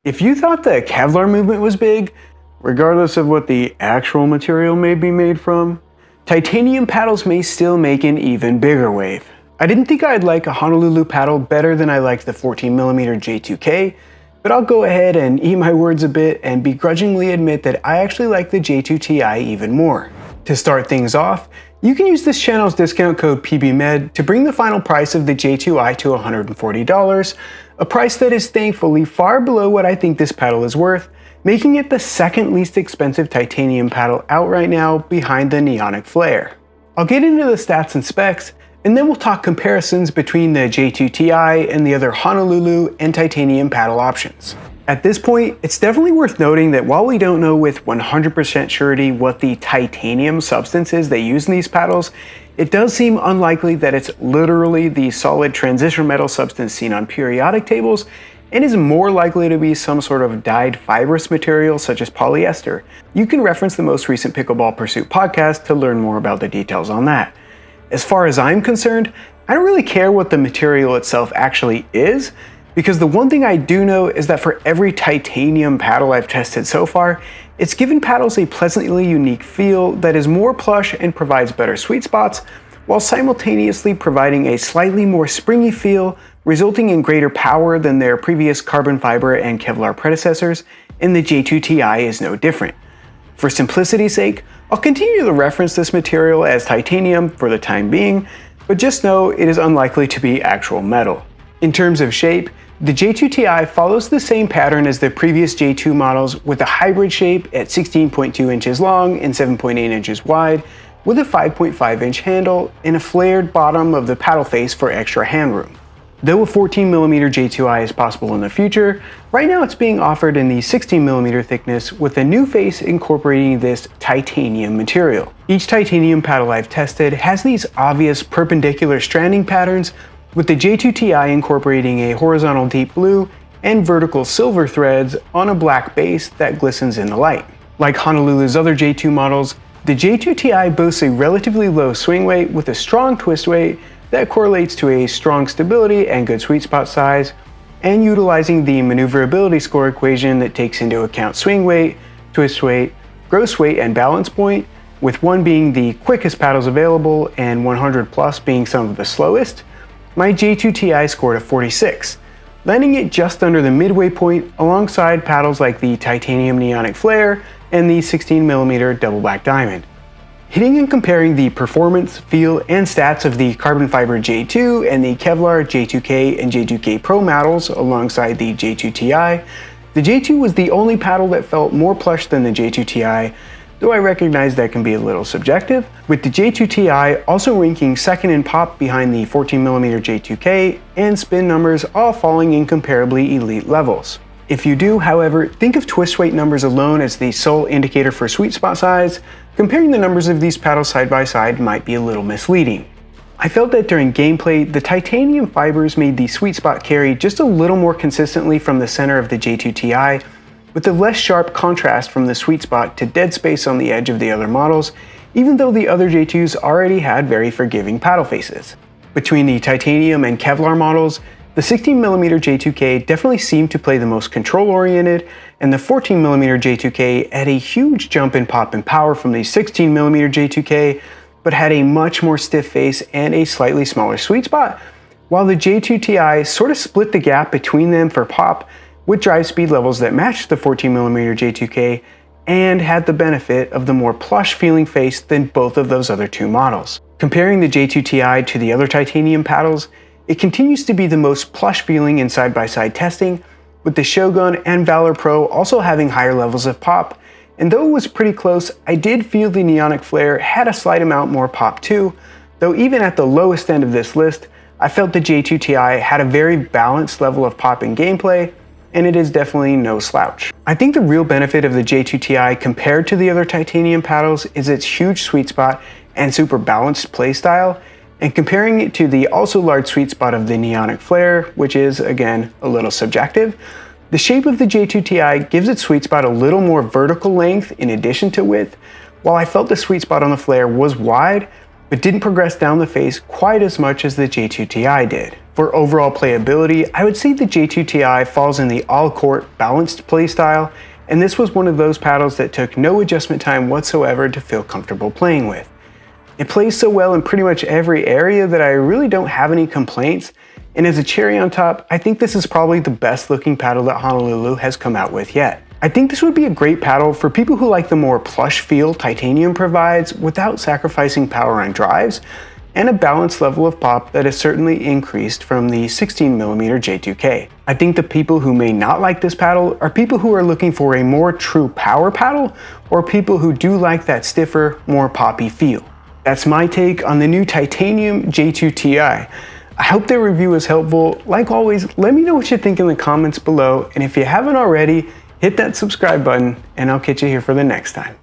If you thought the Kevlar movement was big, regardless of what the actual material may be made from, titanium paddles may still make an even bigger wave. I didn't think I'd like a Honolulu paddle better than I liked the 14mm J2K, but I'll go ahead and eat my words a bit and begrudgingly admit that I actually like the J2Ti even more. To start things off, you can use this channel's discount code PBMED to bring the final price of the J2i to $140, a price that is thankfully far below what I think this paddle is worth, making it the second least expensive titanium paddle out right now behind the Neonic Flare. I'll get into the stats and specs, and then we'll talk comparisons between the J2Ti and the other Honolulu and titanium paddle options. At this point, it's definitely worth noting that while we don't know with 100% surety what the titanium substance is they use in these paddles, it does seem unlikely that it's literally the solid transition metal substance seen on periodic tables, and is more likely to be some sort of dyed fibrous material such as polyester. You can reference the most recent Pickleball Pursuit Podcast to learn more about the details on that. As far as I'm concerned, I don't really care what the material itself actually is, because the one thing I do know is that for every titanium paddle I've tested so far, it's given paddles a pleasantly unique feel that is more plush and provides better sweet spots, while simultaneously providing a slightly more springy feel, resulting in greater power than their previous carbon fiber and Kevlar predecessors, and the J2Ti is no different. For simplicity's sake, I'll continue to reference this material as titanium for the time being, but just know it is unlikely to be actual metal. In terms of shape, the J2Ti follows the same pattern as the previous J2 models with a hybrid shape at 16.2 inches long and 7.8 inches wide, with a 5.5 inch handle and a flared bottom of the paddle face for extra hand room. Though a 14mm J2i is possible in the future, right now it's being offered in the 16mm thickness with a new face incorporating this titanium material. Each titanium paddle I've tested has these obvious perpendicular stranding patterns, with the J2Ti incorporating a horizontal deep blue and vertical silver threads on a black base that glistens in the light. Like Honolulu's other J2 models, the J2Ti boasts a relatively low swing weight with a strong twist weight that correlates to a strong stability and good sweet spot size, and utilizing the maneuverability score equation that takes into account swing weight, twist weight, gross weight, and balance point, with 1 being the quickest paddles available and 100 plus being some of the slowest, my J2Ti scored a 46, landing it just under the midway point alongside paddles like the titanium Neonic Flare and the 16mm double black diamond. Hitting and comparing the performance, feel, and stats of the carbon fiber J2 and the Kevlar J2K and J2K Pro models alongside the J2Ti, the J2 was the only paddle that felt more plush than the J2Ti, though I recognize that can be a little subjective, with the J2Ti also ranking second in pop behind the 14mm J2K and spin numbers all falling in comparably elite levels. If you do, however, think of twist weight numbers alone as the sole indicator for sweet spot size, comparing the numbers of these paddles side by side might be a little misleading. I felt that during gameplay, the titanium fibers made the sweet spot carry just a little more consistently from the center of the J2Ti, with a less sharp contrast from the sweet spot to dead space on the edge of the other models, even though the other J2s already had very forgiving paddle faces. Between the titanium and Kevlar models, the 16mm J2K definitely seemed to play the most control-oriented, and the 14mm J2K had a huge jump in pop and power from the 16mm J2K, but had a much more stiff face and a slightly smaller sweet spot, while the J2Ti sort of split the gap between them for pop, with drive speed levels that matched the 14mm J2K and had the benefit of the more plush feeling face than both of those other two models. Comparing the J2Ti to the other titanium paddles, it continues to be the most plush feeling in side-by-side testing, with the Shogun and Valor Pro also having higher levels of pop, and though it was pretty close, I did feel the Neonic Flare had a slight amount more pop too, though even at the lowest end of this list, I felt the J2Ti had a very balanced level of pop in gameplay, and it is definitely no slouch. I think the real benefit of the J2Ti compared to the other titanium paddles is its huge sweet spot and super balanced playstyle, and comparing it to the also large sweet spot of the Neonic Flare, which is, again, a little subjective, the shape of the J2Ti gives its sweet spot a little more vertical length in addition to width, while I felt the sweet spot on the Flare was wide, but didn't progress down the face quite as much as the J2Ti did. For overall playability, I would say the J2Ti falls in the all-court balanced playstyle, and this was one of those paddles that took no adjustment time whatsoever to feel comfortable playing with. It plays so well in pretty much every area that I really don't have any complaints, and as a cherry on top, I think this is probably the best looking paddle that Honolulu has come out with yet. I think this would be a great paddle for people who like the more plush feel titanium provides without sacrificing power on drives, and a balanced level of pop that has certainly increased from the 16mm J2K. I think the people who may not like this paddle are people who are looking for a more true power paddle, or people who do like that stiffer, more poppy feel. That's my take on the new titanium J2Ti. I hope the review was helpful. Like always, let me know what you think in the comments below, and if you haven't already, hit that subscribe button, and I'll catch you here for the next time.